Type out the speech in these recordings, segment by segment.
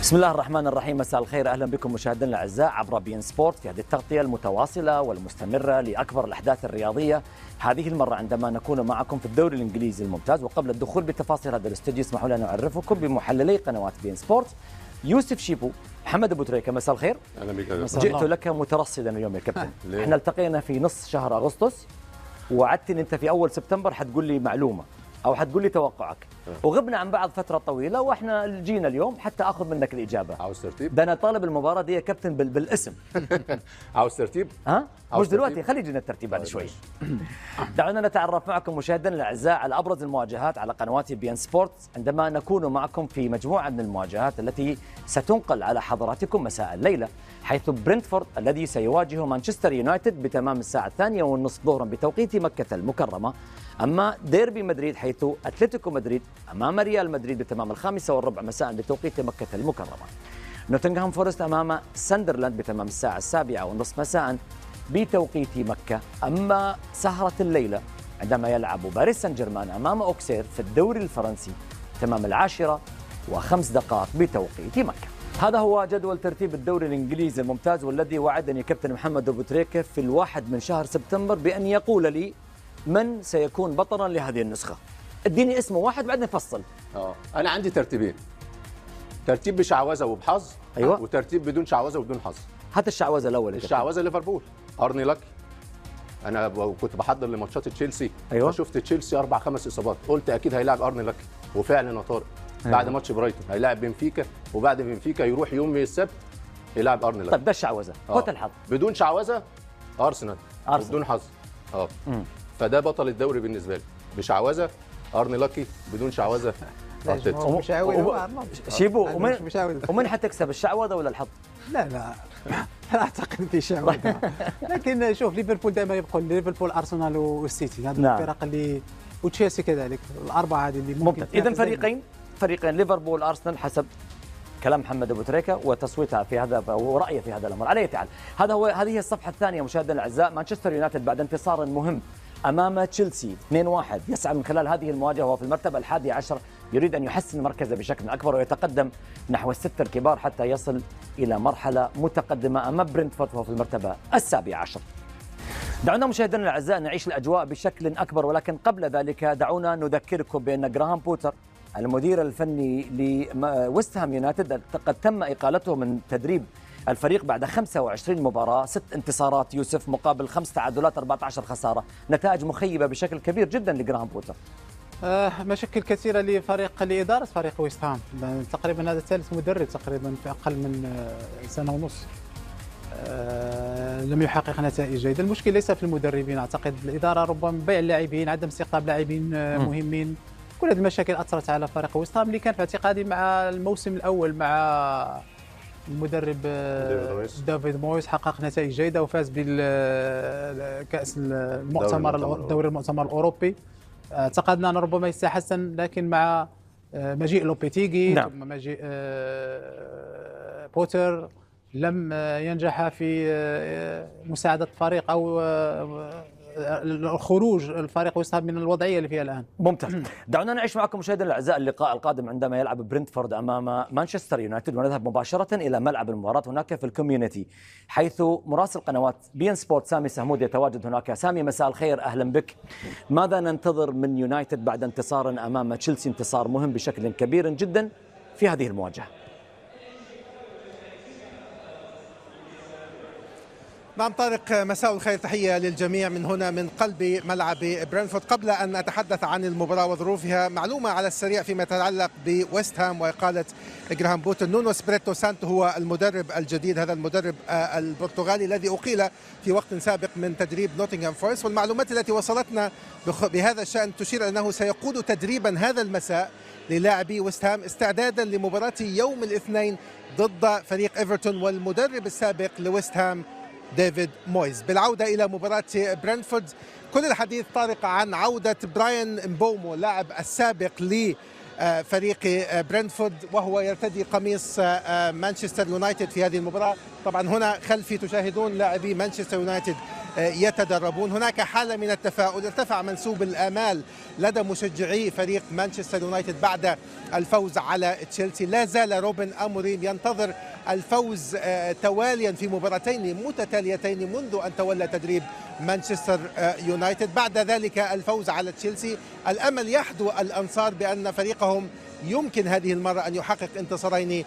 بسم الله الرحمن الرحيم. مساء الخير، اهلا بكم مشاهدينا الاعزاء عبر بي إن سبورت في هذه التغطيه المتواصله والمستمره لاكبر الاحداث الرياضيه. هذه المره عندما نكون معكم في الدوري الانجليزي الممتاز. وقبل الدخول بتفاصيل هذا الاستوديو اسمحوا لي ان اعرفكم بمحللي قنوات بي إن سبورت. يوسف شيبو، محمد ابو تريكه، مساء الخير. اهلا بك. جئت لك مترصدا اليوم يا كابتن. احنا التقينا في نص شهر اغسطس ووعدتني انت في اول سبتمبر حتقول لي معلومه او حتقول لي توقعك، وغبنا عن بعض فتره طويله واحنا جينا اليوم حتى اخذ منك الاجابه. عاوز ترتيب؟ ده انا طالب المباراه دي يا كابتن بالاسم. عاوز ترتيب؟ مش دلوقتي، خلي يجينا الترتيب بعد شوي. دعونا نتعرف معكم مشاهدينا الاعزاء على ابرز المواجهات على قنوات بي إن سبورت عندما نكون معكم في مجموعه من المواجهات التي ستنقل على حضراتكم مساء الليله، حيث برنتفورد الذي سيواجه مانشستر يونايتد بتمام الساعه 2:30 ظهرا بتوقيت مكه المكرمه. أما ديربي مدريد حيث أتلتيكو مدريد أمام ريال مدريد بتمام 5:15 مساء بتوقيت مكة المكرمة. نوتنغهام فورست أمام ساندرلاند بتمام الساعة 7:30 مساء بتوقيت مكة. أما سهرة الليلة عندما يلعب باريس سان جيرمان أمام أوكسير في الدوري الفرنسي تمام 10:05 بتوقيت مكة. هذا هو جدول ترتيب الدوري الإنجليزي الممتاز، والذي وعدني كابتن محمد أبو تريكة في 1 من شهر سبتمبر بأن يقول لي من سيكون بطلا لهذه النسخة. اديني اسمه واحد بعدين نفصل. انا عندي ترتيبين، ترتيب بشعوذه وبحظ، أيوة، وترتيب بدون شعوذه وبدون حظ. هات الشعوذه الاول. الشعوذه ليفربول، ارني لاكي. انا كنت بحضر لماتشات تشيلسي، أيوة، شفت تشيلسي 4-5 اصابات، قلت اكيد هيلاعب ارني لاكي، وفعلا طارق. أيوة. بعد ماتش برايتون هيلاعب بنفيكا، وبعد بنفيكا يروح يوم السبت يلاعب ارني لاكي. طيب ده الشعوذه، هات الحظ. بدون شعوذه ارسنال، بدون حظ. فده بطل الدوري بالنسبه لي. بشعوذه ارني لاكي، بدون شعوذه شيبو. ومن حتكسب الشعوذه ولا الحظ؟ لا اعتقد في شعوذه. لكن شوف، ليفربول دائما يبقوا ليفربول، ارسنال والسيتي، هذه الفرق اللي، وتشيلسي كذلك، الاربعه هذه اللي ممكن. اذا فريقين ليفربول ارسنال حسب كلام محمد ابو تريكه وتصويتها في هذا ورأيه في هذا الامر. على اي حال، هذه هي الصفحه الثانيه مشاهدينا الاعزاء. مانشستر يونايتد بعد انتصار مهم امام تشيلسي 2-1 يسعى من خلال هذه المواجهه وهو في المرتبه 11، يريد ان يحسن مركزه بشكل اكبر ويتقدم نحو الستة الكبار حتى يصل الى مرحله متقدمه امام برنتفورد وهو في المرتبه 17. دعونا مشاهدينا الاعزاء نعيش الاجواء بشكل اكبر، ولكن قبل ذلك دعونا نذكركم بان جراهام بوتر المدير الفني لويست هام يونايتد قد تم إقالته من تدريب الفريق بعد 25 مباراة، 6 انتصارات يوسف مقابل 5 تعادلات 14 خسارة، نتائج مخيبة بشكل كبير جدا لجراهام بوتر. مشاكل كثيرة لإدارة فريق ويست هام، تقريبا هذا ثالث مدرب تقريبا في أقل من سنة ونص لم يحقق نتائج جيدة. المشكلة ليس في المدربين، أعتقد الإدارة، ربما بيع اللاعبين، عدم استقطاب لاعبين مهمين. كل هذه المشاكل أثرت على فريق ويست هام اللي كان في اعتقادي مع الموسم الأول مع المدرب دافيد مويس حقق نتائج جيدة وفاز بالكأس دوري المؤتمر الأوروبي. اعتقدنا أن ربما يستحسن، لكن مع مجيء لوبيتيغي ثم مجيء بوتر لم ينجح في مساعدة الفريق أو الخروج الفريق ويست هام من الوضعيه اللي فيها الان. ممتاز. دعونا نعيش معكم مشاهدينا الاعزاء اللقاء القادم عندما يلعب برنتفورد امام مانشستر يونايتد، ونذهب مباشره الى ملعب المباراه هناك في الكوميونتي، حيث مراسل قنوات بي إن سبورت سامي سهمود يتواجد هناك. سامي مساء الخير، اهلا بك. ماذا ننتظر من يونايتد بعد انتصار امام تشيلسي، انتصار مهم بشكل كبير جدا في هذه المواجهه؟ نعم طارق، مساء الخير، تحية للجميع من هنا من قلب ملعب برنتفورد. قبل أن أتحدث عن المباراة وظروفها، معلومة على السريع فيما يتعلق بويست هام وإقالة جراهام بوتر. نونو سبريتو سانتو هو المدرب الجديد، هذا المدرب البرتغالي الذي أقيل في وقت سابق من تدريب نوتنغهام فورست، والمعلومات التي وصلتنا بهذا الشأن تشير أنه سيقود تدريبا هذا المساء للاعبي ويست هام استعدادا لمباراة يوم الاثنين ضد فريق إيفرتون والمدرب السابق لويست هام ديفيد مويز. بالعودة إلى مباراة برنتفورد، كل الحديث طارق عن عودة براين مبومو لاعب السابق لفريق برنتفورد وهو يرتدي قميص مانشستر يونايتد في هذه المباراة. طبعا هنا خلفي تشاهدون لاعبي مانشستر يونايتد يتدربون. هناك حالة من التفاؤل، ارتفع منسوب الآمال لدى مشجعي فريق مانشستر يونايتد بعد الفوز على تشيلسي. لا زال روبن أموريم ينتظر الفوز تواليا في مباراتين متتاليتين منذ أن تولى تدريب مانشستر يونايتد، بعد ذلك الفوز على تشيلسي. الأمل يحدو الأنصار بأن فريقهم يمكن هذه المرة أن يحقق انتصارين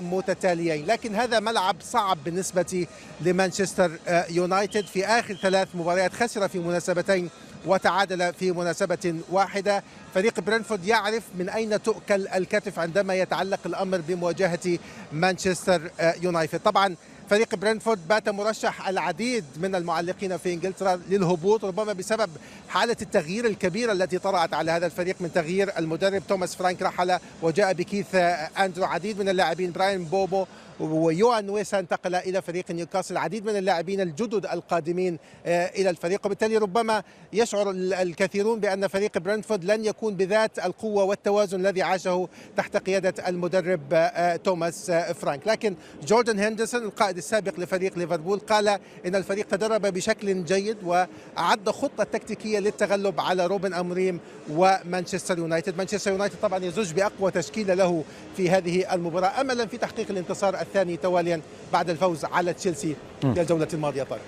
متتاليين، لكن هذا ملعب صعب بالنسبة لمانشستر يونايتد. في آخر 3 مباريات خسر في مناسبتين وتعادل في مناسبة واحدة. فريق برينفورد يعرف من أين تؤكل الكتف عندما يتعلق الأمر بمواجهة مانشستر يونايتد. طبعا فريق برينفورد بات مرشح العديد من المعلقين في إنجلترا للهبوط، ربما بسبب حالة التغيير الكبيرة التي طرأت على هذا الفريق من تغيير المدرب. توماس فرانك رحل وجاء بكيث أندرو. عديد من اللاعبين براين بوبو ويوان ويسا انتقل إلى فريق نيوكاسل. العديد من اللاعبين الجدد القادمين إلى الفريق، وبالتالي ربما يشعر الكثيرون بأن فريق برينفورد لن يكون بذات القوة والتوازن الذي عاشه تحت قيادة المدرب توماس فرانك. لكن جوردن هندرسون القائد السابق لفريق ليفربول قال إن الفريق تدرب بشكل جيد وأعد خطة تكتيكية للتغلب على روبن أموريم ومانشستر يونايتد. مانشستر يونايتد طبعا يزج بأقوى تشكيلة له في هذه المباراة، أملا في تحقيق الانتصار الثاني تواليا بعد الفوز على تشيلسي في الجولة الماضية. طارق،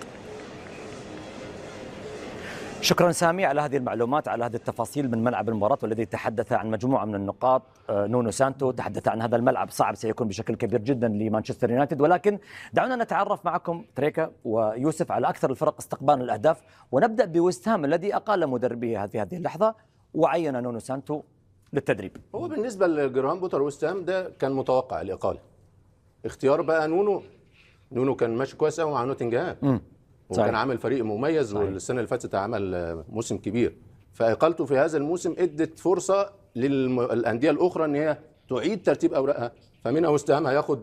شكرا سامي على هذه المعلومات، على هذه التفاصيل من ملعب المباراة، والذي تحدث عن مجموعة من النقاط. نونو سانتو تحدث عن هذا الملعب صعب سيكون بشكل كبير جدا لمانشستر يونايتد، ولكن دعونا نتعرف معكم تريكا ويوسف على أكثر الفرق استقبالا للأهداف، ونبدأ بويست هام الذي أقال مدربه في هذه اللحظة وعين نونو سانتو للتدريب. هو بالنسبة لجراهام بوتر ويست هام ده كان متوقع الإقالة. اختيار بقى نونو كان ماشي كويس قوي مع نوتنجهام وكان عامل فريق مميز، والسنه اللي فاتت عمل موسم كبير، فاقالته في هذا الموسم ادت فرصه للانديه الاخرى ان هي تعيد ترتيب اوراقها، فمنها ويست هام هياخد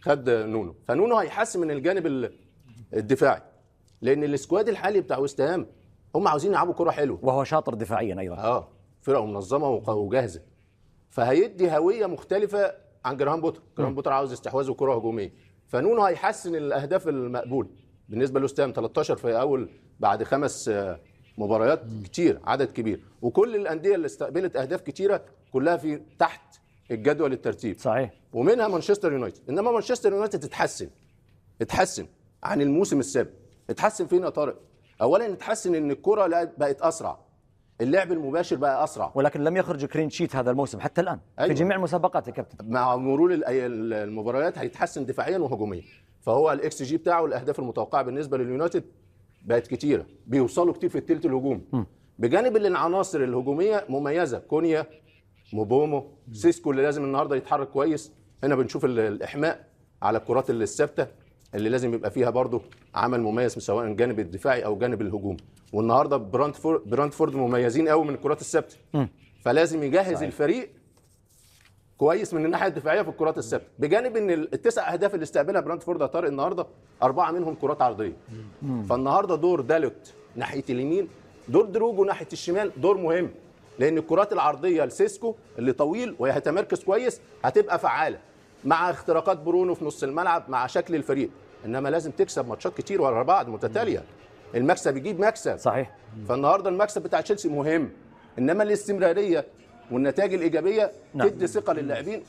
خد نونو، فنونو هيحسن من الجانب الدفاعي، لان السكواد الحالي بتاع ويست هام هم عاوزين يلعبوا كره حلوه، وهو شاطر دفاعيا ايضا. فرقه منظمه وجاهزه، فهيدي هويه مختلفه عن جراهام بوتر. جراهام بوتر عاوز استحواذ وكره هجوميه، فنونو هيحسن الاهداف المقبول بالنسبه لويست هام. 13 في اول بعد 5 مباريات، كتير، عدد كبير، وكل الانديه اللي استقبلت اهداف كتيره كلها في تحت الجدول الترتيب، صحيح، ومنها مانشستر يونايتد. انما مانشستر يونايتد اتحسن عن الموسم السابق. اتحسن فين يا طارق؟ اولا اتحسن ان الكره بقت اسرع، اللعب المباشر بقى اسرع، ولكن لم يخرج كلين شيت هذا الموسم حتى الان. في جميع المسابقات يا كابتن. مع مرور المباريات هيتحسن دفاعيا وهجوميا، فهو الاكس جي بتاعه الاهداف المتوقعه بالنسبه لليونايتد بقت كتيره، بيوصلوا كتير في الثلث الهجومي، بجانب العناصر الهجوميه مميزه، كونيا، موبومو، سيسكو اللي لازم النهارده يتحرك كويس. هنا بنشوف الاحماء على الكرات الثابته اللي لازم يبقى فيها برضو عمل مميز سواء الجانب الدفاعي او جانب الهجوم. والنهارده برانتفورد مميزين قوي من الكرات الثابته، فلازم يجهز صحيح الفريق كويس من الناحيه الدفاعيه في الكرات الثابته، بجانب ان ال9 اهداف اللي استقبلها برانتفورد يا طارق النهارده 4 منهم كرات عرضيه. فالنهارده دور دالوت ناحيه اليمين، دور دروجو ناحيه الشمال دور مهم، لان الكرات العرضيه لسيسكو اللي طويل وهيتمركز كويس هتبقى فعاله مع اختراقات برونو في نص الملعب مع شكل الفريق. انما لازم تكسب ماتشات كتير ورا بعض متتاليه، المكسب يجيب مكسب صحيح. فالنهارده المكسب بتاع تشيلسي مهم، انما الاستمراريه والنتائج الايجابيه تدي ثقه للاعبين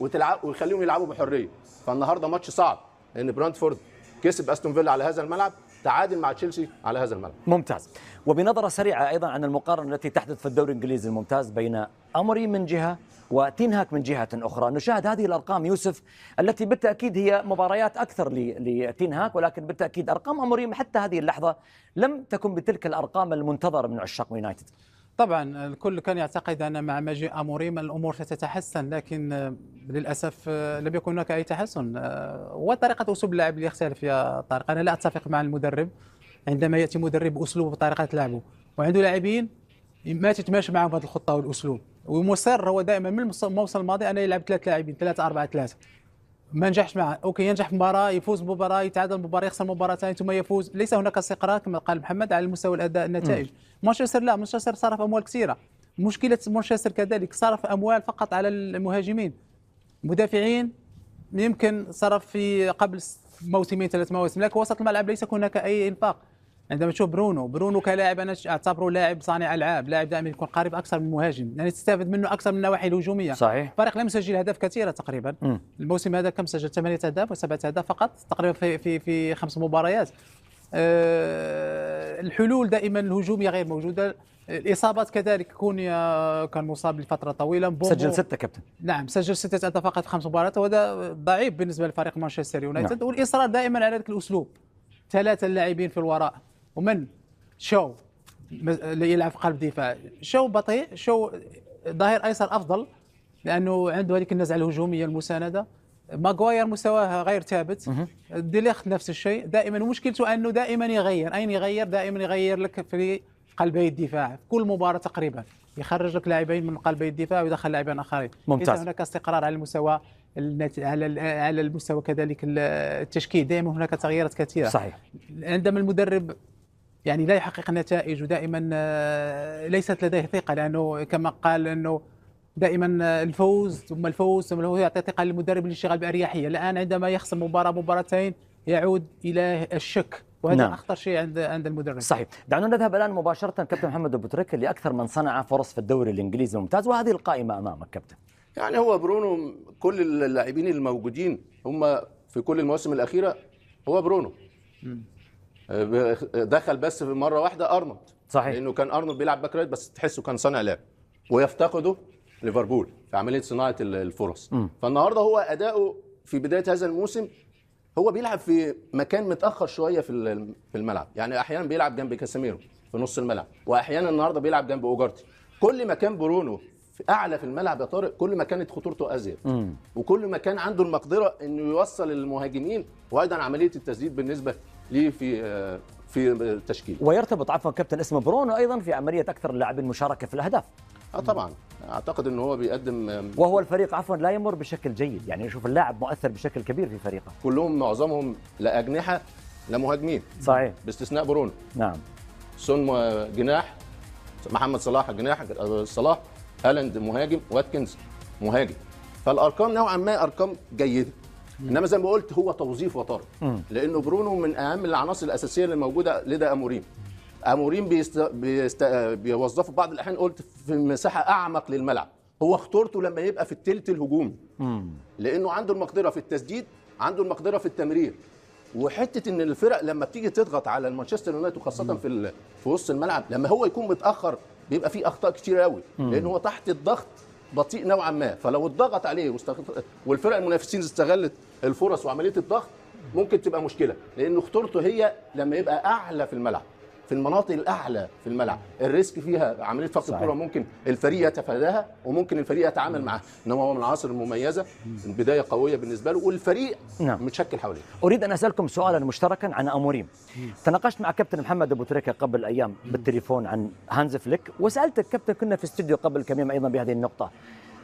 ويخليهم يلعبوا بحريه. فالنهارده ماتش صعب، لان برانتفورد كسب استون فيلا على هذا الملعب، تعادل مع تشيلسي على هذا الملعب. ممتاز. وبنظره سريعه ايضا عن المقارنه التي تحدث في الدوري الانجليزي الممتاز بين اموري من جهه وتينهاك من جهه اخرى، نشاهد هذه الارقام يوسف التي بالتاكيد هي مباريات اكثر لتينهاك، ولكن بالتاكيد ارقام اموري حتى هذه اللحظه لم تكن بتلك الارقام المنتظره من عشاق يونايتد. طبعا الكل كان يعتقد ان مع مجيء اموريم الامور ستتحسن، لكن للاسف لم يكن هناك اي تحسن، وطريقه اسلوب اللعب اللي يختلف يا طارق. انا لا اتفق مع المدرب عندما ياتي مدرب باسلوبه وطريقه لعبه وعنده لاعبين ما تتماشى معهم هذه الخطه والاسلوب، ومصر هو دائما من الموسم الماضي انا يلعب 3 لاعبين 3-4-3، ما نجحش معه. اوكي ينجح في مباراه، يفوز بمباراه، يتعادل مباراه، يخسر مباراه ثانيه ثم يفوز. ليس هناك استقرار كما قال محمد على المستوى الاداء النتائج. مانشستر لا، مانشستر صرف اموال كثيره. مشكله مانشستر كذلك صرف اموال فقط على المهاجمين، مدافعين يمكن صرف في قبل موسمين 3 مواسم، لكن وسط الملعب ليس هناك اي انفاق. عندما تشوف برونو كلاعب انا اعتبره لاعب صانع العاب، لاعب دائما يكون قريب اكثر من مهاجم، يعني تستفاد منه اكثر من النواحي الهجوميه. صحيح. الفريق لم يسجل اهداف كثيره تقريبا. الموسم هذا كم سجل؟ 8 اهداف و7 اهداف فقط تقريبا في 5 مباريات. الحلول دائما الهجوميه غير موجوده. الاصابات كذلك كونيا كان مصاب لفتره طويله. سجل 6 كابتن. نعم سجل 6 اهداف فقط في 5 مباريات، وهذا ضعيف بالنسبه لفريق مانشستر يونايتد. نعم. والاصرار دائما على ذلك الاسلوب، 3 اللاعبين في الوراء، ومن شو اللي يلعب في قلب دفاع. شو بطيء، شو ظهير ايسر افضل لانه عنده هذيك النزعه الهجوميه المسانده. ماغواير مستواه غير ثابت. ديليخت نفس الشيء دائما، ومشكلته انه دائما يغير. اين يغير؟ دائما يغير لك في قلبي الدفاع في كل مباراه تقريبا، يخرج لك لاعبين من قلبي الدفاع ويدخل لاعبين اخرين. ممتاز. ليس هناك استقرار على المستوى على المستوى كذلك التشكيل، دائما هناك تغييرات كثيره. صحيح. عندما المدرب يعني لا يحقق نتائج ودائما ليست لديه ثقه، لانه كما قال انه دائما الفوز ثم الفوز ثم هو يعطي ثقه للمدرب للاشتغال باريحيه. الان عندما يخسر مباراتين يعود الى الشك، وهذا نعم. اخطر شيء عند المدرب. صحيح. دعونا نذهب الان مباشره كابتن محمد أبو تريكة لاكثر من صنع فرص في الدوري الانجليزي الممتاز، وهذه القائمه امامك كابتن. يعني هو برونو، كل اللاعبين الموجودين هم في كل المواسم الاخيره هو برونو. دخل بس في مره واحده ارنولد. صحيح. لانه كان ارنولد بيلعب باك رايت بس تحسه كان صانع لعب، ويفتقده ليفربول في عمليه صناعه الفرص. فالنهارده هو اداؤه في بدايه هذا الموسم هو بيلعب في مكان متاخر شويه في الملعب، يعني احيانا بيلعب جنب كاسيميرو في نص الملعب، واحيانا النهارده بيلعب جنب اوجارتي. كل ما كان برونو اعلى في الملعب يا طارق كل ما كانت خطورته ازيد، وكل ما كان عنده المقدره انه يوصل المهاجمين، وايضا عمليه التسديد بالنسبه ليه في التشكيل. ويرتبط عفوا كابتن اسم برونو ايضا في عمليه اكثر اللاعبين مشاركه في الاهداف. طبعا اعتقد ان هو بيقدم، وهو الفريق عفوا لا يمر بشكل جيد، يعني نشوف اللاعب مؤثر بشكل كبير في فريقه. كلهم معظمهم لا اجنحه لا مهاجمين. صحيح. باستثناء برونو. نعم. سون جناح، محمد صلاح جناح، صلاح، هالاند مهاجم، واتكنز مهاجم. فالارقام نوعا ما ارقام جيده، انما زي ما قلت هو توظيف وطارق، لانه برونو من اهم العناصر الاساسيه اللي موجوده لدى اموريم بيوظفوا بعض الاحيان قلت في مساحه اعمق للملعب. هو خطورته لما يبقى في الثلث الهجومي، لانه عنده المقدره في التسديد، عنده المقدره في التمرير، وحته ان الفرق لما بتيجي تضغط على المانشستر يونايتد وخاصه في وسط الملعب لما هو يكون متاخر بيبقى فيه اخطاء كتير قوي، لان هو تحت الضغط بطيء نوعا ما. فلو اتضغط عليه والفرق المنافسين استغلت الفرص وعمليه الضغط ممكن تبقى مشكله، لان خطورته هي لما يبقى اعلى في الملعب، في المناطق الاعلى في الملعب الريسك فيها عمليه فقد الكره ممكن الفريق يتفاداها وممكن الفريق يتعامل معها، انما هو من العناصر المميزه، البدايه قويه بالنسبه له والفريق متشكل حواليه. اريد ان اسالكم سؤالا مشتركا عن اموريم. تناقشت مع كابتن محمد أبو تريكة قبل ايام بالتليفون عن هانز فليك، وسالتك كابتن، كنا في استوديو قبل كم يوم ايضا بهذه النقطه.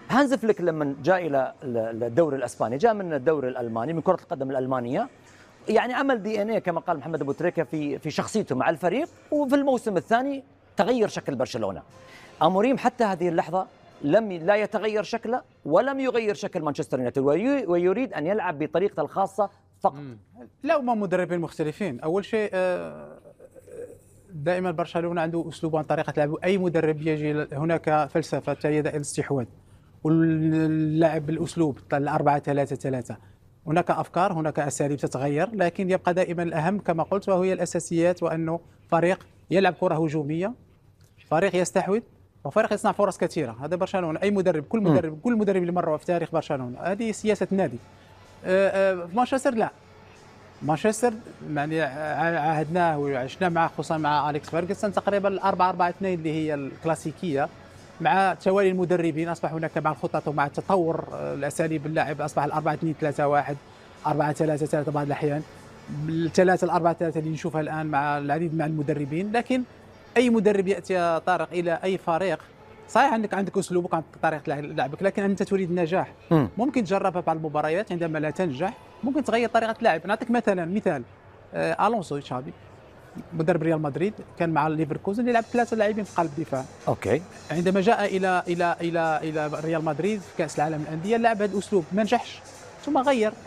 هانز فليك لما جاء الى الدوري الاسباني جاء من الدوري الالماني، من كره القدم الالمانيه، يعني عمل دي ان اي كما قال محمد أبو تريكة في شخصيته مع الفريق، وفي الموسم الثاني تغير شكل برشلونه. اموريم حتى هذه اللحظه لا يتغير شكله ولم يغير شكل مانشستر يونايتد، ويريد ان يلعب بطريقته الخاصه فقط. لا، هما مدربين مختلفين. اول شيء دائما برشلونه عنده اسلوب طريقه لعبه. اي مدرب يجي هناك فلسفه تاليه الاستحواذ واللعب بالاسلوب 4-3-3. هناك افكار، هناك اساليب تتغير، لكن يبقى دائما الاهم كما قلت وهي الاساسيات، وانه فريق يلعب كره هجوميه، فريق يستحوذ، وفريق يصنع فرص كثيره. هذا برشلونه، اي مدرب، كل مدرب اللي مر في تاريخ برشلونه هذه سياسه النادي. في مانشستر لا، مانشستر يعني عهدناه وعشنا معه، خصوصا مع أليكس فيرغسون تقريبا 4-4-2 اللي هي الكلاسيكيه. مع توالي المدربين اصبح هناك مع الخطط ومع تطور الاساليب اللعب اصبح 4-2-3-1، 4-3-3 بعض الاحيان، 3-4-3 اللي نشوفها الان مع العديد مع المدربين. لكن اي مدرب ياتي يا طارق الى اي فريق، صحيح انك عندك اسلوبك وعندك طريقه لعبك، لكن انت تريد النجاح. ممكن تجربها بعض المباريات، عندما لا تنجح ممكن تغير طريقه اللعب. نعطيك مثال الونسو تشافي مدرب ريال مدريد كان مع ليفركوزن يلعب 3 لاعبين في قلب الدفاع. اوكي. عندما جاء الى ريال مدريد في كاس العالم للانديه لعب هذا الاسلوب، ما نجحش، ثم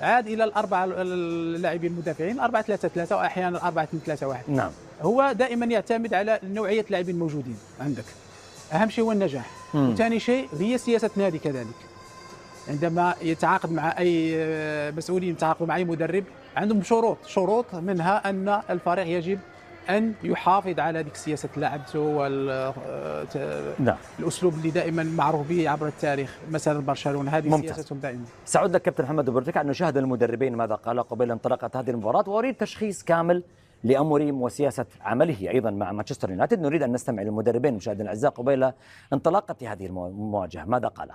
عاد الى 4 اللاعبين المدافعين 4-3-3 واحيانا 4-2-3-1. نعم. هو دائما يعتمد على نوعيه اللاعبين الموجودين عندك. اهم شيء هو النجاح، وثاني شيء هي سياسه النادي كذلك. عندما يتعاقد مع اي مسؤولين، يتعاقدوا مع اي مدرب، عندهم شروط منها ان الفريق يجب ان يحافظ على ذيك سياسه لعبته والاسلوب اللي دائما معروف به عبر التاريخ، مثلا برشلونه هذه ممتاز. سياستهم دائما. سأعود لك كابتن محمد برتكع أن نشاهد المدربين ماذا قال قبل انطلاقة هذه المباراة، وأريد تشخيص كامل لأموريم وسياسة عمله أيضا مع مانشستر يونايتد. نريد أن نستمع للمدربين مشاهدينا الأعزاء قبيل انطلاقة هذه المواجهة، ماذا قال؟